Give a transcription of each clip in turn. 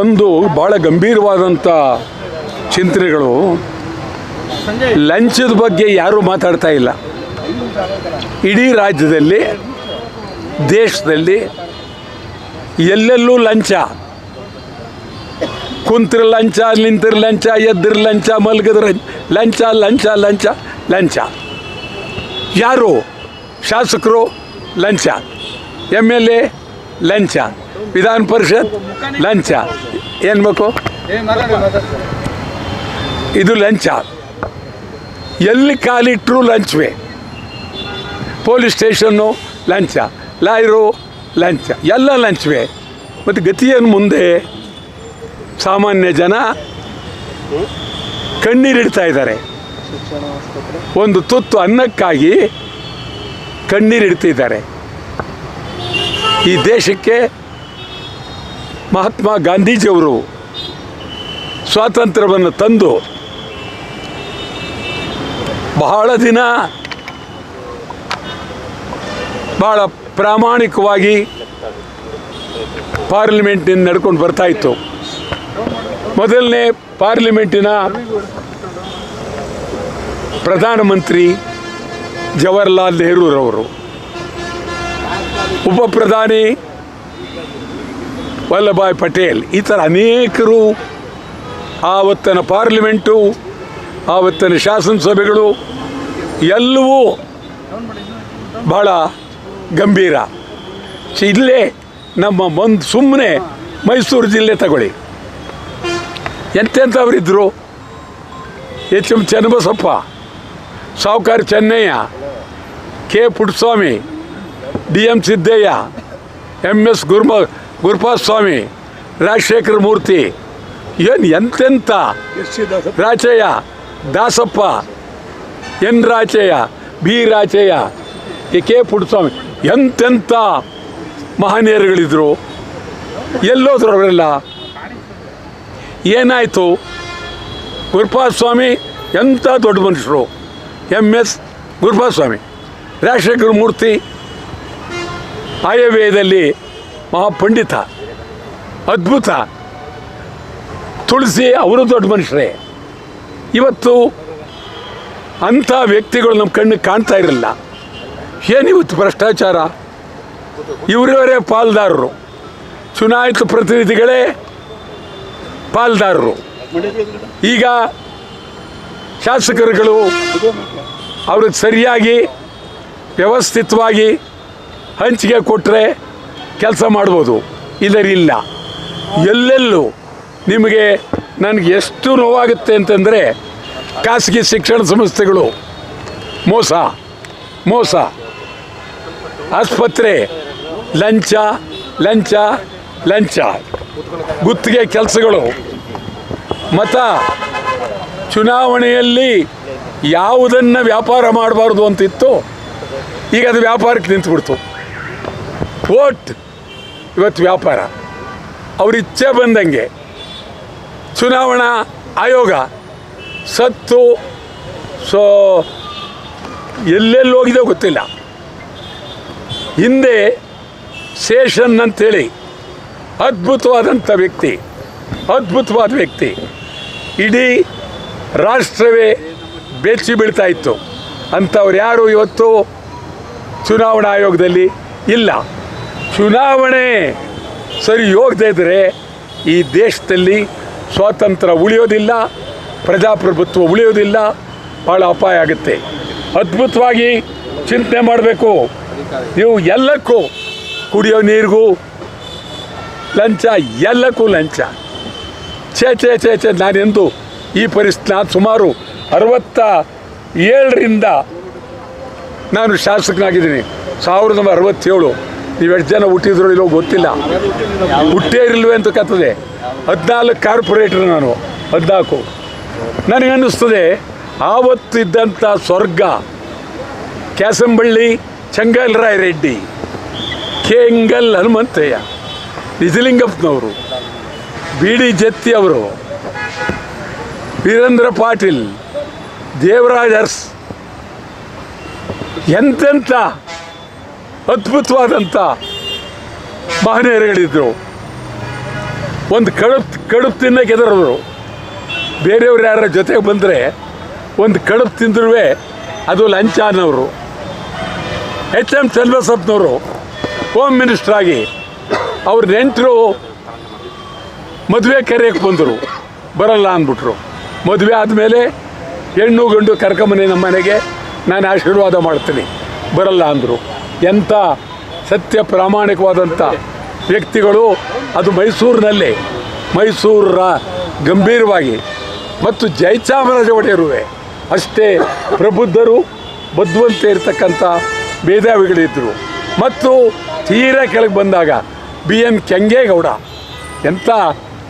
ಒಂದು ಭಾಳ ಗಂಭೀರವಾದಂಥ ಚಿಂತನೆಗಳು. ಲಂಚದ ಬಗ್ಗೆ ಯಾರೂ ಮಾತಾಡ್ತಾ ಇಲ್ಲ. ಇಡೀ ರಾಜ್ಯದಲ್ಲಿ, ದೇಶದಲ್ಲಿ ಎಲ್ಲೆಲ್ಲೂ ಲಂಚ. ಕುಂತ್ರ ಲಂಚ, ನಿಂತರ ಲಂಚ, ಎದ್ರ ಲಂಚ, ಮಲಗಿದ್ರ ಲಂಚ ಲಂಚ ಲಂಚ ಲಂಚ. ಯಾರು ಶಾಸಕರು ಲಂಚ, MLA ಲಂಚ, ವಿಧಾನ ಪರಿಷತ್ ಲಂಚ. ಏನು ಬೇಕು ಇದು ಲಂಚ. ಎಲ್ಲಿ ಕಾಲಿಟ್ಟರು ಲಂಚವೇ. ಪೊಲೀಸ್ ಸ್ಟೇಷನ್ನು ಲಂಚ, ಲಾಯರು ಲಂಚ, ಎಲ್ಲ ಲಂಚವೇ. ಮತ್ತು ಗತಿಯನ್ನು ಮುಂದೆ ಸಾಮಾನ್ಯ ಜನ ಕಣ್ಣೀರಿಡ್ತಾ ಇದ್ದಾರೆ. ಒಂದು ತುತ್ತು ಅನ್ನಕ್ಕಾಗಿ ಕಣ್ಣೀರಿಡ್ತಿದ್ದಾರೆ. ಈ ದೇಶಕ್ಕೆ ಮಹಾತ್ಮ ಗಾಂಧೀಜಿಯವರು ಸ್ವಾತಂತ್ರ್ಯವನ್ನು ತಂದು ಬಹಳ ದಿನ ಭಾಳ ಪ್ರಾಮಾಣಿಕವಾಗಿ ಪಾರ್ಲಿಮೆಂಟಿನಿಂದ ನಡ್ಕೊಂಡು ಬರ್ತಾಯಿತ್ತು. ಮೊದಲನೇ ಪಾರ್ಲಿಮೆಂಟಿನ ಪ್ರಧಾನಮಂತ್ರಿ ಜವಾಹರ್ಲಾಲ್ ನೆಹರೂರವರು, ಉಪ ಪ್ರಧಾನಿ ವಲ್ಲಭಾಯ್ ಪಟೇಲ್, ಈ ಥರ ಅನೇಕರು ಆವತ್ತಿನ ಪಾರ್ಲಿಮೆಂಟು, ಆವತ್ತಿನ ಶಾಸನಸಭೆಗಳು ಎಲ್ಲವೂ ಭಾಳ ಗಂಭೀರ. ಇಲ್ಲೇ ನಮ್ಮ ಸುಮ್ಮನೆ ಮೈಸೂರು ಜಿಲ್ಲೆ ತಗೊಳ್ಳಿ, ಎಂತೆಂಥವರಿದ್ದರು. HM ಚನ್ನಬಸಪ್ಪ, ಸಾವುಕಾರ Chennaiah, K Puttaswamy, DM Siddaiah, MS ಗುರುಪಾದ ಸ್ವಾಮಿ, ರಾಜಶೇಖರ ಮೂರ್ತಿ, ಏನು ಎಂತೆಂಥ Rachaiah, Dasappa, N Rachaiah, B Rachaiah, K Puttaswamy, ಎಂತೆಂಥ ಮಹನೀಯರುಗಳಿದ್ರು. ಎಲ್ಲೋದ್ರು ಅವರೆಲ್ಲ? ಏನಾಯಿತು? ಗುರುಪಾದ ಸ್ವಾಮಿ ಎಂಥ ದೊಡ್ಡ ಮನುಷ್ಯರು, MS ಗುರುಪಾದ ಸ್ವಾಮಿ. ರಾಜಶೇಖರ ಮೂರ್ತಿ ಆಯವ್ಯಯದಲ್ಲಿ ಮಹಾಪಂಡಿತ, ಅದ್ಭುತ. ತುಳಸಿ ಅವರು ದೊಡ್ಡ ಮನುಷ್ಯರೇ. ಇವತ್ತು ಅಂಥ ವ್ಯಕ್ತಿಗಳು ನಮ್ಮ ಕಣ್ಣಿಗೆ ಕಾಣ್ತಾ ಇರಲಿಲ್ಲ. ಏನಿವತ್ತು ಭ್ರಷ್ಟಾಚಾರ. ಇವರವರೇ ಪಾಲ್ದಾರರು, ಚುನಾಯಿತ ಪ್ರತಿನಿಧಿಗಳೇ ಪಾಲ್ದಾರರು. ಈಗ ಶಾಸಕರುಗಳು ಅವ್ರಿಗೆ ಸರಿಯಾಗಿ ವ್ಯವಸ್ಥಿತವಾಗಿ ಹಂಚಿಕೆ ಕೊಟ್ಟರೆ ಕೆಲಸ ಮಾಡ್ಬೋದು, ಇಲ್ಲ. ಎಲ್ಲೆಲ್ಲೂ ನಿಮಗೆ ನನಗೆ ಎಷ್ಟು ನೋವಾಗುತ್ತೆ ಅಂತಂದರೆ, ಖಾಸಗಿ ಶಿಕ್ಷಣ ಸಂಸ್ಥೆಗಳು ಮೋಸ, ಆಸ್ಪತ್ರೆ ಲಂಚ ಲಂಚ ಲಂಚ, ಗುತ್ತಿಗೆ ಕೆಲಸಗಳು. ಮತ ಚುನಾವಣೆಯಲ್ಲಿ ಯಾವುದನ್ನು ವ್ಯಾಪಾರ ಮಾಡಬಾರ್ದು ಅಂತಿತ್ತು, ಈಗ ಅದು ವ್ಯಾಪಾರಕ್ಕೆ ನಿಂತುಬಿಡ್ತು. ವೋಟ್ ಇವತ್ತು ವ್ಯಾಪಾರ. ಅವ್ರ ಇಚ್ಛೆ ಬಂದಂಗೆ ಚುನಾವಣಾ ಆಯೋಗ ಸತ್ತು ಎಲ್ಲೆಲ್ಲಿ ಹೋಗಿದೋ ಗೊತ್ತಿಲ್ಲ. ಹಿಂದೆ ಶೇಷನ್ ಅಂತೇಳಿ ಅದ್ಭುತವಾದ ವ್ಯಕ್ತಿ, ಇಡೀ ರಾಷ್ಟ್ರವೇ ಬೆಚ್ಚಿ ಬೀಳ್ತಾ ಇತ್ತು. ಅಂಥವ್ರು ಯಾರು ಇವತ್ತು ಚುನಾವಣಾ ಆಯೋಗದಲ್ಲಿ ಇಲ್ಲ. ಚುನಾವಣೆ ಸರಿ ಹೋಗದೇ ಇದ್ದರೆ ಈ ದೇಶದಲ್ಲಿ ಸ್ವಾತಂತ್ರ್ಯ ಉಳಿಯೋದಿಲ್ಲ, ಪ್ರಜಾಪ್ರಭುತ್ವ ಉಳಿಯೋದಿಲ್ಲ, ಭಾಳ ಅಪಾಯ ಆಗುತ್ತೆ. ಅದ್ಭುತವಾಗಿ ಚಿಂತನೆ ಮಾಡಬೇಕು. ನೀವು ಎಲ್ಲಕ್ಕೂ, ಕುಡಿಯೋ ನೀರಿಗೂ ಲಂಚ, ಎಲ್ಲಕ್ಕೂ ಲಂಚ. ಛೇ ನಾನೆಂದು ಈ ಪರಿಸ್ಥಿತಿ, ನಾನು ಸುಮಾರು 67ರಿಂದ ನಾನು ಶಾಸಕನಾಗಿದ್ದೀನಿ. 1967. ನೀವು ಎಷ್ಟು ಜನ ಹುಟ್ಟಿದ್ರು ಇಲ್ಲೋ ಗೊತ್ತಿಲ್ಲ, ಹುಟ್ಟೇ ಇರಲ್ವೇ ಅಂತ ಕತ್ತದೆ. 14 ಕಾರ್ಪೊರೇಟರ್ ನಾನು, 14. ನನಗನ್ನಿಸ್ತದೆ ಆವತ್ತಿದ್ದಂಥ ಸ್ವರ್ಗ ಕ್ಯಾಸಂಬಳ್ಳಿ ಚೆಂಗಲ್ರಾಯ ರೆಡ್ಡಿ, ಕೆಂಗಲ್ ಹನುಮಂತಯ್ಯ, ನಿಜಲಿಂಗಪ್ಪನವರು, BD ಜತ್ತಿ ಅವರು, ವೀರೇಂದ್ರ ಪಾಟೀಲ್, ದೇವರಾಜ್ ಅರಸ್, ಎಂತೆಂಥ ಅದ್ಭುತವಾದಂಥ ಮಹನೀಯರುಗಳಿದ್ದರು. ಒಂದು ಕಡುಬು ತಿನ್ನಕ್ಕೆ ಎದುರವರು. ಬೇರೆಯವ್ರು ಯಾರ ಜೊತೆಗೆ ಬಂದರೆ ಒಂದು ಕಡುಬು ತಿಂದ್ರೂ ಅದು ಲಂಚ ಅನ್ನೋರು. ಎಂ ಚನ್ನಬಸಪ್ಪನವರು ಹೋಮ್ ಮಿನಿಸ್ಟರ್ ಆಗಿ ಅವ್ರ ನೆಂಟರು ಮದುವೆ ಕರೆಯಕ್ಕೆ ಬಂದರು, ಬರಲ್ಲ ಅಂದ್ಬಿಟ್ರು. ಮದುವೆ ಆದಮೇಲೆ ಹೆಣ್ಣು ಗಂಡು ಕರ್ಕೊಂಬನ್ನಿ ನಮ್ಮ ಮನೆಗೆ, ನಾನು ಆಶೀರ್ವಾದ ಮಾಡ್ತೀನಿ, ಬರಲ್ಲ ಅಂದರು. ಎಂಥ ಸತ್ಯ ಪ್ರಾಮಾಣಿಕವಾದಂಥ ವ್ಯಕ್ತಿಗಳು. ಅದು ಮೈಸೂರಿನಲ್ಲೇ, ಮೈಸೂರ ಗಂಭೀರವಾಗಿ ಮತ್ತು ಜಯಚಾಮರಾಜ ಒಡೆಯರುವೆ ಅಷ್ಟೇ ಪ್ರಬುದ್ಧರು, ಬುದ್ಧಿವಂತ ಇರತಕ್ಕಂಥ ಮೇಧಾವಿಗಳಿದ್ದರು. ಮತ್ತು ತೀರಾ ಕೆಳಗೆ ಬಂದಾಗ BN ಕೆಂಗೇಗೌಡ ಎಂಥ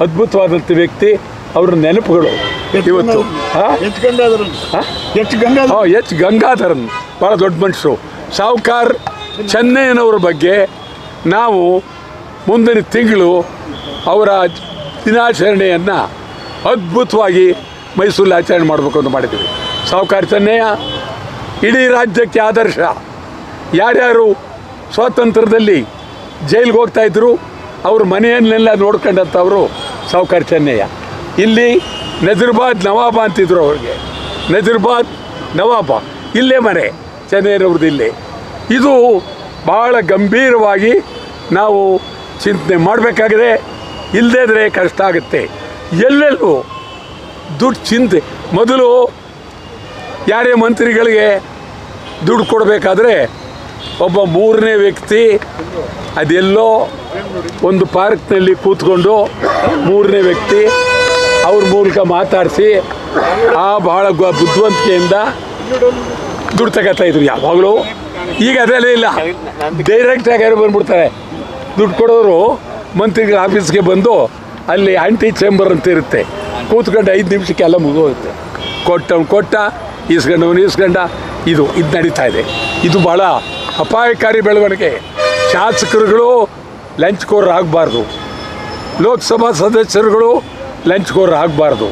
ಅದ್ಭುತವಾದಂಥ ವ್ಯಕ್ತಿ. ಅವ್ರ ನೆನಪುಗಳು ಇವತ್ತು. ಎಚ್ ಗಂಗಾಧರನ್ ಭಾಳ ದೊಡ್ಡ ಮನುಷ್ಯರು. ಸಾವುಕಾರ್ ಚೆನ್ನಯ್ಯನವ್ರ ಬಗ್ಗೆ ನಾವು ಮುಂದಿನ ತಿಂಗಳು ಅವರ ದಿನಾಚರಣೆಯನ್ನು ಅದ್ಭುತವಾಗಿ ಮೈಸೂರಲ್ಲಿ ಆಚರಣೆ ಮಾಡಬೇಕು ಅಂತ ಮಾಡಿದ್ದೀವಿ. ಸಾವುಕಾರ್ ಚೆನ್ನಯ್ಯ ಇಡೀ ರಾಜ್ಯಕ್ಕೆ ಆದರ್ಶ. ಯಾರ್ಯಾರು ಸ್ವಾತಂತ್ರ್ಯದಲ್ಲಿ ಜೈಲಿಗೆ ಹೋಗ್ತಾಯಿದ್ರು ಅವ್ರ ಮನೆಯನ್ನೆಲ್ಲ ನೋಡ್ಕೊಂಡಂಥವರು ಸಾವುಕಾರ್ ಚೆನ್ನಯ್ಯ. ಇಲ್ಲಿ ನಜರ್ಬಾದ್ ನವಾಬ ಅಂತಿದ್ರು ಅವ್ರಿಗೆ. ನಜರ್ಬಾದ್ ನವಾಬ ಇಲ್ಲೇ ಮನೆ ಚೆನ್ನಯ್ಯನವ್ರದ್ದು ಇಲ್ಲೇ. ಇದು ಭಾಳ ಗಂಭೀರವಾಗಿ ನಾವು ಚಿಂತನೆ ಮಾಡಬೇಕಾಗಿದೆ. ಇಲ್ಲದೇ ಇದ್ರೆ ಕಷ್ಟ ಆಗುತ್ತೆ. ಎಲ್ಲೆಲ್ಲೂ ದುಡ್ಡು ಚಿಂತೆ. ಮೊದಲು ಯಾರೇ ಮಂತ್ರಿಗಳಿಗೆ ದುಡ್ಡು ಕೊಡಬೇಕಾದ್ರೆ ಒಬ್ಬ ಮೂರನೇ ವ್ಯಕ್ತಿ ಅದೆಲ್ಲೋ ಒಂದು ಪಾರ್ಕ್ನಲ್ಲಿ ಕೂತ್ಕೊಂಡು ಮೂರನೇ ವ್ಯಕ್ತಿ ಅವ್ರ ಮೂಲಕ ಮಾತಾಡಿಸಿ ಭಾಳ ಬುದ್ಧಿವಂತಿಕೆಯಿಂದ ದುಡ್ಡು ತಗೋತಾಯಿದ್ರು ಯಾವಾಗಲೂ. ಈಗ ಅದೆಲ್ಲ ಇಲ್ಲ, ಡೈರೆಕ್ಟಾಗಿ ಯಾರು ಬಂದ್ಬಿಡ್ತಾರೆ. ದುಡ್ಡು ಕೊಡೋರು ಮಂತ್ರಿಗಳ ಆಫೀಸ್ಗೆ ಬಂದು ಅಲ್ಲಿ ಆಂಟಿ ಚೇಂಬರ್ ಅಂತ ಇರುತ್ತೆ, ಕೂತ್ಕೊಂಡು 5 ನಿಮಿಷಕ್ಕೆ ಎಲ್ಲ ಮುಗಿದೋಗುತ್ತೆ. ಕೊಟ್ಟ ಈಸ್ಕೊಂಡ ಇದು ನಡೀತಾ ಇದೆ. ಇದು ಭಾಳ ಅಪಾಯಕಾರಿ ಬೆಳವಣಿಗೆ. ಶಾಸಕರುಗಳು ಲಂಚ್ಕೋರ್ ಆಗಬಾರ್ದು, ಲೋಕಸಭಾ ಸದಸ್ಯರುಗಳು ಲಂಚ್ಕೋರ್ ಆಗಬಾರ್ದು.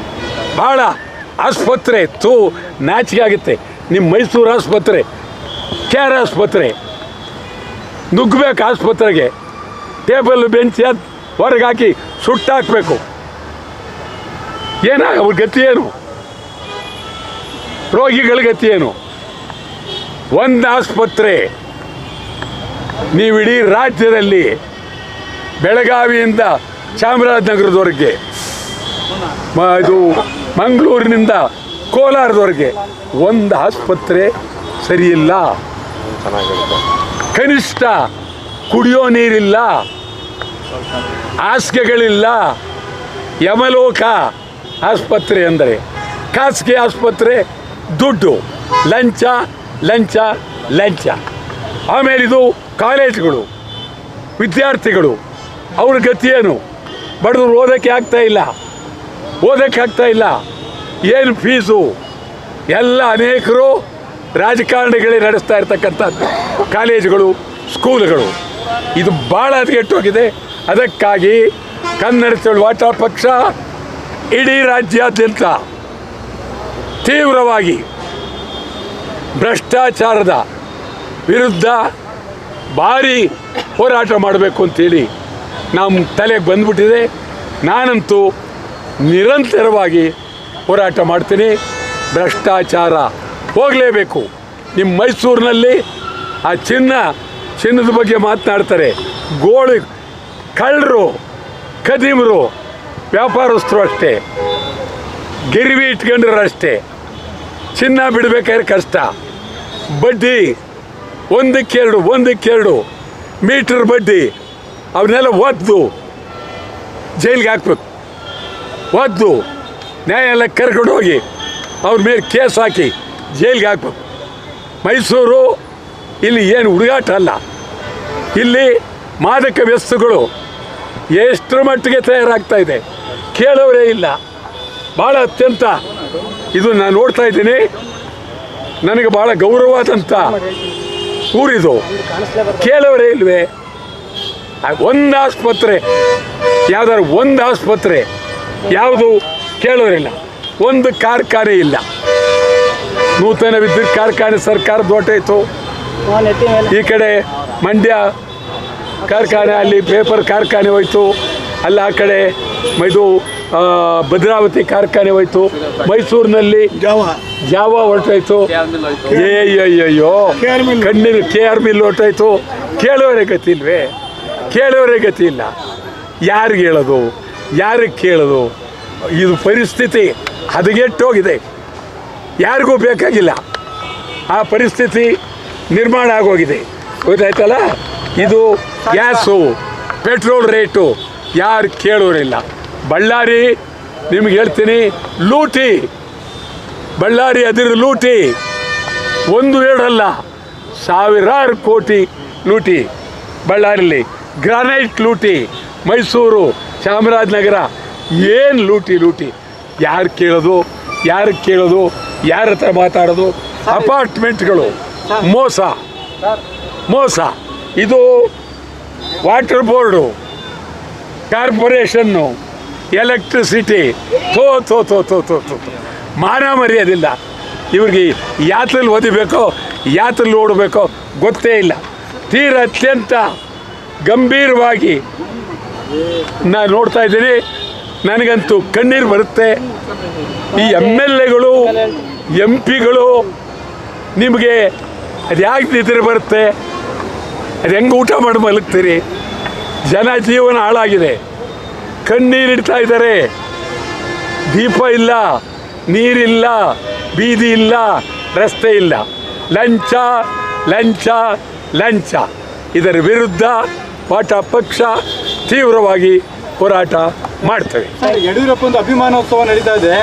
ಭಾಳ ಆಸ್ಪತ್ರೆ ನಾಚಿಕೆ ಆಗುತ್ತೆ. ನಿಮ್ಮ ಮೈಸೂರು ಆಸ್ಪತ್ರೆ, KR ಆಸ್ಪತ್ರೆ ನುಗ್ಗಬೇಕು. ಆಸ್ಪತ್ರೆಗೆ ಟೇಬಲ್ ಬೆಂಚ್ ಹೊರಗೆ ಹಾಕಿ ಸುಟ್ಟಾಕಬೇಕು. ಅವ್ರ ಗತಿ ಏನು? ರೋಗಿಗಳ ಗತಿ ಏನು? ಒಂದು ಆಸ್ಪತ್ರೆ ನೀವು ಇಡೀ ರಾಜ್ಯದಲ್ಲಿ ಬೆಳಗಾವಿಯಿಂದ ಚಾಮರಾಜನಗರದವರೆಗೆ, ಇದು ಮಂಗಳೂರಿನಿಂದ ಕೋಲಾರದವರೆಗೆ ಒಂದು ಆಸ್ಪತ್ರೆ ಸರಿಯಿಲ್ಲ. ಕನಿಷ್ಠ ಕುಡಿಯೋ ನೀರಿಲ್ಲ, ಹಾಸಿಗೆಗಳಿಲ್ಲ. ಯಮಲೋಕ ಆಸ್ಪತ್ರೆ ಅಂದರೆ ಖಾಸಗಿ ಆಸ್ಪತ್ರೆ. ದುಡ್ಡು, ಲಂಚ ಲಂಚ ಲಂಚ. ಆಮೇಲೆ ಇದು ಕಾಲೇಜುಗಳು, ವಿದ್ಯಾರ್ಥಿಗಳು ಅವ್ರ ಗತಿ ಏನು? ಬಡವರು ಓದೋಕ್ಕೆ ಆಗ್ತಾ ಇಲ್ಲ. ಏನು ಫೀಸು? ಎಲ್ಲ ಅನೇಕರು ರಾಜಕಾರಣಿಗಳೇ ನಡೆಸ್ತಾ ಇರ್ತಕ್ಕಂಥದ್ದು ಕಾಲೇಜುಗಳು, ಸ್ಕೂಲುಗಳು. ಇದು ಭಾಳ ಹದಗೆಟ್ಟೋಗಿದೆ. ಅದಕ್ಕಾಗಿ ಕನ್ನಡ ಚಳವಳಿ ಪಕ್ಷ ಇಡೀ ರಾಜ್ಯಾದ್ಯಂತ ತೀವ್ರವಾಗಿ ಭ್ರಷ್ಟಾಚಾರದ ವಿರುದ್ಧ ಭಾರಿ ಹೋರಾಟ ಮಾಡಬೇಕು ಅಂತೇಳಿ ನಮ್ಮ ತಲೆಗೆ ಬಂದ್ಬಿಟ್ಟಿದೆ. ನಾನಂತೂ ನಿರಂತರವಾಗಿ ಹೋರಾಟ ಮಾಡ್ತೀನಿ. ಭ್ರಷ್ಟಾಚಾರ ಹೋಗಲೇಬೇಕು. ನಿಮ್ಮ ಮೈಸೂರಿನಲ್ಲಿ ಆ ಚಿನ್ನದ ಬಗ್ಗೆ ಮಾತನಾಡ್ತಾರೆ. ಗೋಳು ಕಳ್ಳರು, ಖದೀಮರು, ವ್ಯಾಪಾರಸ್ಥರು ಅಷ್ಟೇ, ಗಿರ್ವಿ ಇಟ್ಕೊಂಡ್ರು ಅಷ್ಟೇ. ಚಿನ್ನ ಬಿಡಬೇಕಾದ್ರೆ ಕಷ್ಟ. ಬಡ್ಡಿ ಒಂದಕ್ಕೆರಡು ಮೀಟರ್ ಬಡ್ಡಿ. ಅವನ್ನೆಲ್ಲ ಒದ್ದು ಜೈಲಿಗೆ ಹಾಕ್ಬೇಕು. ಒದ್ದು ನ್ಯಾಯಾಲಯ ಕರ್ಕೊಂಡು ಹೋಗಿ ಅವ್ರ ಮೇಲೆ ಕೇಸ್ ಹಾಕಿ ಜೈಲಿಗೆ ಹಾಕ್ಬೇಕು. ಮೈಸೂರು ಇಲ್ಲಿ ಏನು ಹುಡುಗಾಟ ಅಲ್ಲ. ಇಲ್ಲಿ ಮಾದಕ ವ್ಯಸನಗಳು ಎಷ್ಟರ ಮಟ್ಟಿಗೆ ತಯಾರಾಗ್ತಾ ಇದೆ ಕೇಳೋರೇ ಇಲ್ಲ. ಭಾಳ ಅತ್ಯಂತ ಇದು ನಾನು ನೋಡ್ತಾ ಇದ್ದೀನಿ. ನನಗೆ ಭಾಳ ಗೌರವವಾದಂಥ ಊರಿದು. ಕೇಳೋರೇ ಇಲ್ವೇ? ಒಂದು ಆಸ್ಪತ್ರೆ, ಯಾವ್ದಾದ್ರು ಒಂದು ಆಸ್ಪತ್ರೆ ಯಾವುದು ಕೇಳೋರಿಲ್ಲ. ಒಂದು ಕಾರ್ಖಾನೆ ಇಲ್ಲ. ನೂತನ ವಿದ್ಯುತ್ ಕಾರ್ಖಾನೆ ಸರ್ಕಾರದ ಹೊಟ್ಟೆಯಿತು. ಈ ಕಡೆ ಮಂಡ್ಯ ಕಾರ್ಖಾನೆ, ಅಲ್ಲಿ ಪೇಪರ್ ಕಾರ್ಖಾನೆ ಹೋಯ್ತು. ಅಲ್ಲ ಆ ಕಡೆ ಇದು ಭದ್ರಾವತಿ ಕಾರ್ಖಾನೆ ಹೋಯ್ತು, ಮೈಸೂರಿನಲ್ಲಿ ಜಾವ ಹೊರಟೋಯ್ತು, ಅಯ್ಯೋ ಕಣ್ಣಿನ KR ಮಿಲ್ ಹೊರಟೋಯ್ತು. ಕೇಳೋರೇ ಗತಿ ಇಲ್ವೇ? ಕೇಳೋರೇ ಗತಿ ಇಲ್ಲ. ಯಾರಿಗೆ ಹೇಳೋದು, ಯಾರಿಗೆ ಕೇಳೋದು? ಇದು ಪರಿಸ್ಥಿತಿ ಹದಗೆಟ್ಟೋಗಿದೆ, ಯಾರಿಗೂ ಬೇಕಾಗಿಲ್ಲ. ಆ ಪರಿಸ್ಥಿತಿ ನಿರ್ಮಾಣ ಆಗೋಗಿದೆ, ಗೊತ್ತಾಯ್ತಲ್ಲ. ಇದು ಗ್ಯಾಸು, ಪೆಟ್ರೋಲ್ ರೇಟು ಯಾರು ಕೇಳೋರಿಲ್ಲ. ಬಳ್ಳಾರಿ ನಿಮ್ಗೆ ಹೇಳ್ತೀನಿ, ಲೂಟಿ. ಬಳ್ಳಾರಿ ಅದಿರು ಲೂಟಿ, 1-2 ಅಲ್ಲ, ಸಾವಿರಾರು ಕೋಟಿ ಲೂಟಿ. ಬಳ್ಳಾರಿಲಿ ಗ್ರಾನೈಟ್ ಲೂಟಿ, ಮೈಸೂರು, ಚಾಮರಾಜನಗರ, ಏನು ಲೂಟಿ. ಯಾರು ಕೇಳೋದು, ಯಾರ ಹತ್ರ ಮಾತಾಡೋದು? ಅಪಾರ್ಟ್ಮೆಂಟ್ಗಳು ಮೋಸ. ಇದು ವಾಟರ್ ಬೋರ್ಡು, ಕಾರ್ಪೊರೇಷನ್ನು, ಎಲೆಕ್ಟ್ರಿಸಿಟಿ, ತೋ ಮಾನ ಮರ್ಯಾದಿಲ್ಲ ಇವ್ರಿಗೆ. ಯಾತ್ರಲ್ಲಿ ಓದಿಬೇಕೋ ಯಾತ್ರಲ್ಲಿ ಓಡಬೇಕೋ ಗೊತ್ತೇ ಇಲ್ಲ. ಅತ್ಯಂತ ಗಂಭೀರವಾಗಿ ನಾನು ನೋಡ್ತಾ ಇದ್ದೀನಿ, ನನಗಂತೂ ಕಣ್ಣೀರು ಬರುತ್ತೆ. ಈ MLAಗಳು MP ಗಳು ನಿಮಗೆ ಅದು ಯಾಕೆ ನಿದ್ರೆ ಬರುತ್ತೆ? ಅದು ಹೆಂಗೆ ಊಟ ಮಾಡಿ ಮಲಗ್ತೀರಿ? ಜನ ಜೀವನ ಹಾಳಾಗಿದೆ, ಕಣ್ಣೀರಿಡ್ತಾ ಇದ್ದಾರೆ. ದೀಪ ಇಲ್ಲ, ನೀರಿಲ್ಲ, ಬೀದಿ ಇಲ್ಲ, ರಸ್ತೆ ಇಲ್ಲ. ಲಂಚ ಇದರ ವಿರುದ್ಧ ಪಕ್ಷ ತೀವ್ರವಾಗಿ ಹೋರಾಟ ಮಾಡ್ತೇವೆ. ಯಡಿಯೂರಪ್ಪ ಒಂದು ಅಭಿಮಾನೋತ್ಸವ ನಡೀತಾ ಇದೆ.